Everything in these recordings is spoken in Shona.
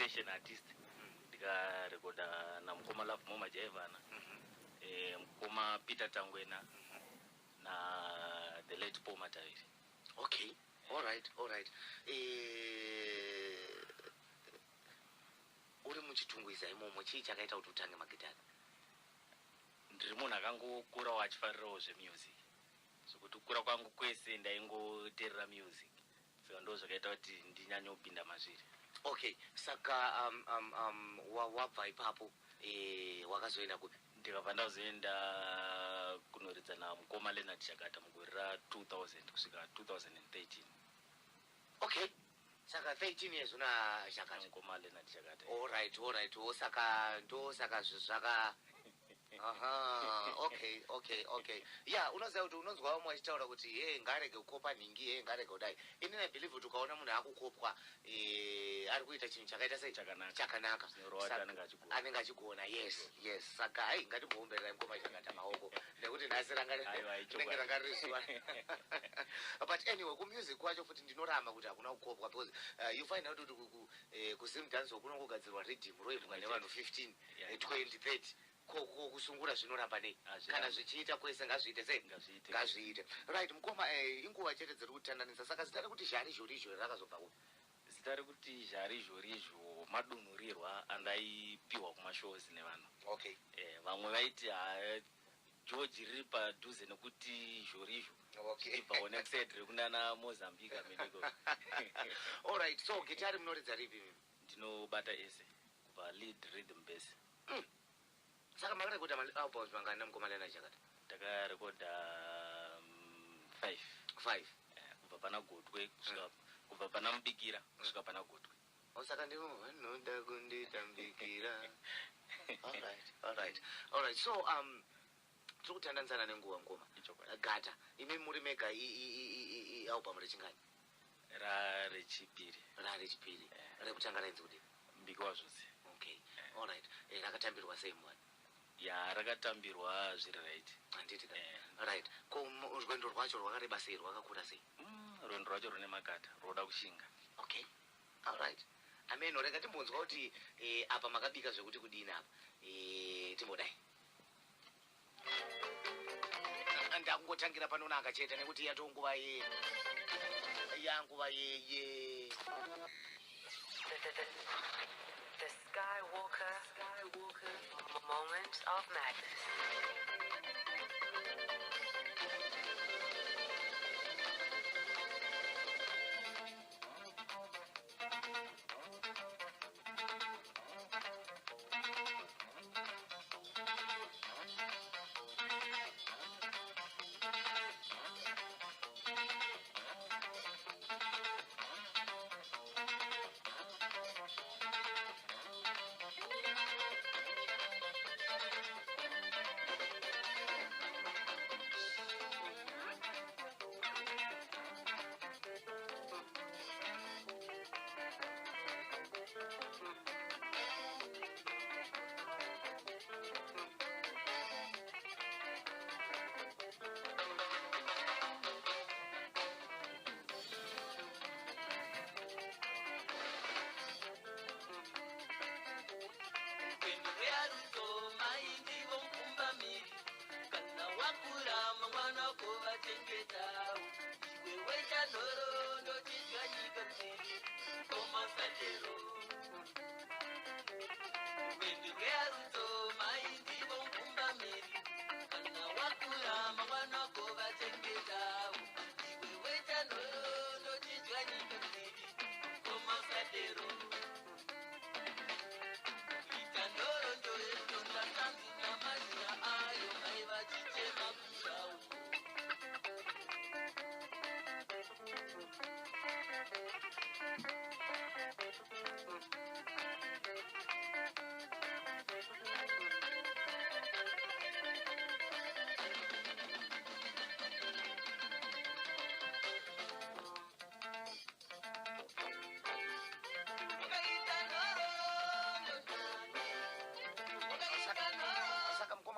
session artist ndikarekoda namukoma Love Moma Jaivana mukoma Peter Tangwena na the late Paul Mataviri. Okay, all right. Uri muchitungwiza imomo chii chakaita kuti utange magitari? Ndiri munhu akangokura wachifarirawo zvemusic, sokuti kukura kwangu kwese ndaingoteerera music, saka ndo zvakaita kuti ndinyanye kupinda mazviri. Okay, saka wabva ipapo wakazoenda kupi? Ndikabva ndazoenda kunoridza namukoma Leonard Shakata mugore ra2000 kusvika 2013. Okay, saka 13 years una Shakata. Mukoma Leonard Shakata. All right. Saka zvaka aha, okay. Yeah, unoziva kuti unonzwa vamwe vachitaura kuti ngarege kukopa nhingi, ngarege kudai. Inini I believe kuti ukaona munhu akukopwa ari kuita chinhu chakaita sei chakanaka. Anenge achigona, yes. Saka hai ngatimbombererai mukoma Shakata maoko nekuti nhasi rinenge rangari zuva. But anyway, kumusic kwacho futi ndinoramba kuti hakuna kukopwa because you find out kuti kuZim Dance kunongogadzirwa rhythm roibwa nevanhu 15, 20, 30. Kusungura zvinoramba nei kana zvichiita kwese ngazviite sei ngazviite. Right, mukoma inguva chete dziri kutandanisa, saka zita rekuti zharizho rakazobva kupi? Zita rekuti zharizho madunhurirwa andaipiwa kumashows nevanhu. Okay. Vamwe vaiti George riri padhuze nekuti zhorizho. Okay. Ibva next rekunana Mozambique ameneko. All right, so gitari munoridza ripi? Ndinobata ese kubva lead rhythm bass. Saka makarekoda albums mangani namukoma Leonard Shakata? Takarekoda 5. Kubva pana Gotwe kubva pana Mubikira kusvika pana Gotwe. Saka ndimo vanoda kundita Mubikira. All right. So tiri kutandanisana nenguva mukoma. Gata, imi muri mega album rechingani? Rechipiri. Rekutanga rainzi kuti Mbiki wazvose. Okay. All right. Rakatambirwa sei mwana? Ya rakatambirwa zviri right. Handiti right. Ko rwendo rwacho rwakareba sei, rwakakura sei? Rwendo rwacho rune makata, rwoda kushinga. Okay. All right. Ameno, rega timbonzwa kuti apa makabika zvekuti kudini apa. Timbodai. Ndangotangira panona akacheta nekuti yatonguva yanguva ye. The Skywalker moment of madness.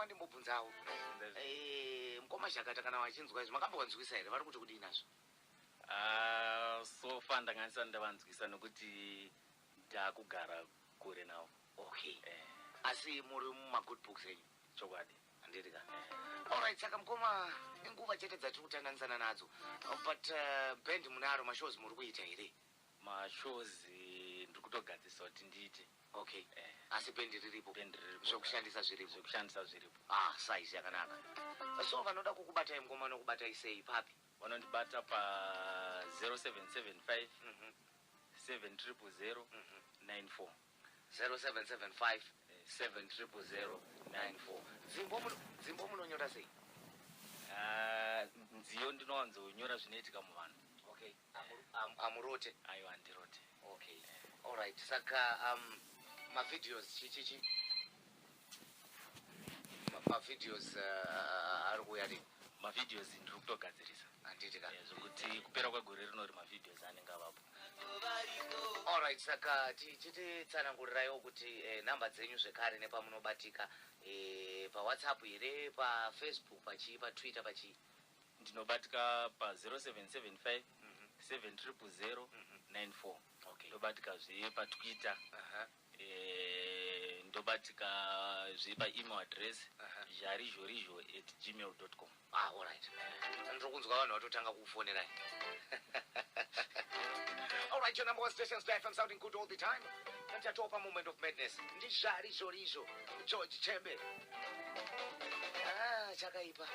ndimbobvunzawo mukoma Shakata kana wachinzwa izvo makambowanzwisa here vari kuti kudini nazvo? So far ndanganisa ndavanzwisa nokuti taakugara kure nawo. Okay. Asi muri mumagood books enyu. Chokwadi. Handiti ka. Alright, saka mukoma inguva chete dzatiri kutandanisana nadzo. But band munaro mashows muri kuita here. Mashows ndiri kutogadzisa kuti ndiite. Okay. Asi band riripo. Band riripo. Zvokushandisa zviripo. Zvokushandisa zviripo. Size yakanaka. So vanoda kukubatai mukoma nokubatai sei papi? Vanondibata pa 0775 700 94. 0775 700 94. Dzimbo munonyora sei? Nziyo ndinowanzonyora zvinoitika muvanhu. Okay. Amurote. Aiwa handirote. Okay. Alright. Saka mavideos chichichi. Mavideos ari kuya ri. Mavideos ndiri kutogadzirisa. Handiti ka. Zvokuti kupera kwegore rino ri mavideos anenge avapo. Alright, saka titsanangurirayo kuti namba dzenyu zvekare nepamunobatika pa WhatsApp here, pa Facebook, pa Twitter, pachi. Ndinobatika pa 0775 700 94. Okay. Ndobatika zve pa Twitter. Ndobatika zve pa email address jarizhorizo@gmail.com. Alright. Ndiri kunzwa vanhu vatotanga kufonera. Alright, your number one station is FM sounding good all the time. Let's talk a moment of madness. Ndi Jarizhorizo, George Chembe. Chakaipa.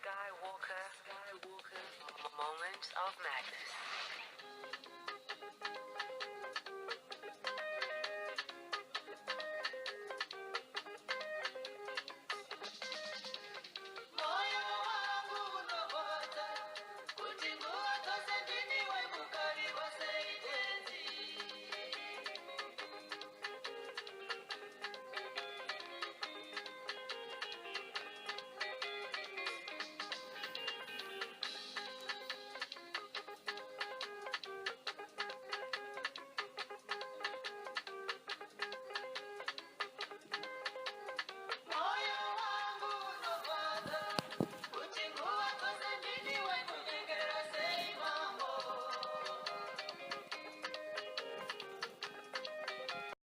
Skywalker, Moment of Madness.